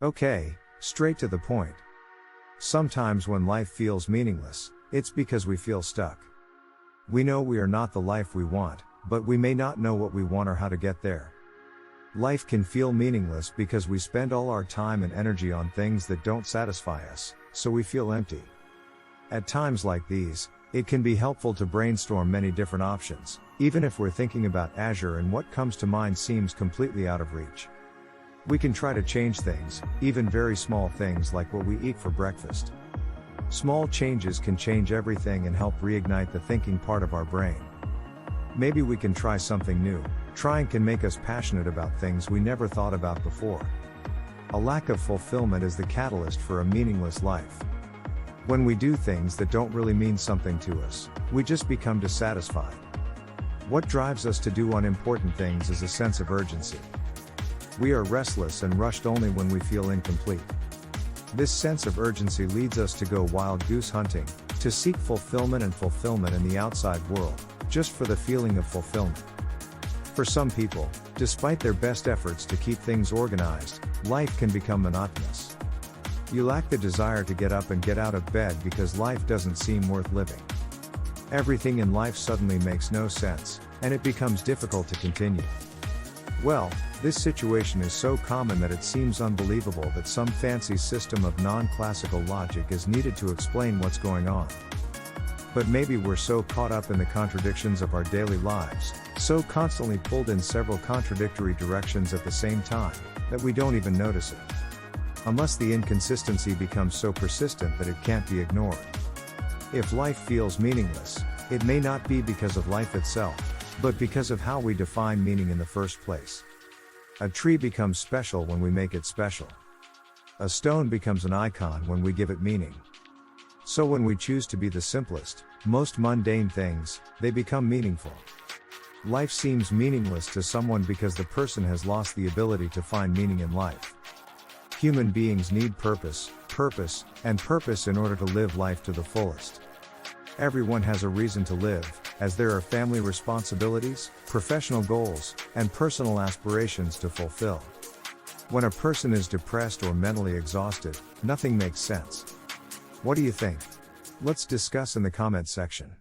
Okay, straight to the point. Sometimes when life feels meaningless, it's because we feel stuck. We know we are not the life we want, but we may not know what we want or how to get there. Life can feel meaningless because we spend all our time and energy on things that don't satisfy us, so we feel empty. At times like these, it can be helpful to brainstorm many different options, even if we're thinking about Azure and what comes to mind seems completely out of reach. We can try to change things, even very small things like what we eat for breakfast. Small changes can change everything and help reignite the thinking part of our brain. Maybe we can try something new. Trying can make us passionate about things we never thought about before. A lack of fulfillment is the catalyst for a meaningless life. When we do things that don't really mean something to us, we just become dissatisfied. What drives us to do unimportant things is a sense of urgency. We are restless and rushed only when we feel incomplete. This sense of urgency leads us to go wild goose hunting, to seek fulfillment in the outside world, just for the feeling of fulfillment. For some people, despite their best efforts to keep things organized, life can become monotonous. You lack the desire to get up and get out of bed because life doesn't seem worth living. Everything in life suddenly makes no sense, and it becomes difficult to continue. Well, this situation is so common that it seems unbelievable that some fancy system of non-classical logic is needed to explain what's going on. But maybe we're so caught up in the contradictions of our daily lives, so constantly pulled in several contradictory directions at the same time, that we don't even notice it. Unless the inconsistency becomes so persistent that it can't be ignored. If life feels meaningless, it may not be because of life itself, but because of how we define meaning in the first place. A tree becomes special when we make it special. A stone becomes an icon when we give it meaning. So when we choose to be the simplest, most mundane things, they become meaningful. Life seems meaningless to someone because the person has lost the ability to find meaning in life. Human beings need purpose in order to live life to the fullest. Everyone has a reason to live, as there are family responsibilities, professional goals, and personal aspirations to fulfill. When a person is depressed or mentally exhausted, nothing makes sense. What do you think? Let's discuss in the comment section.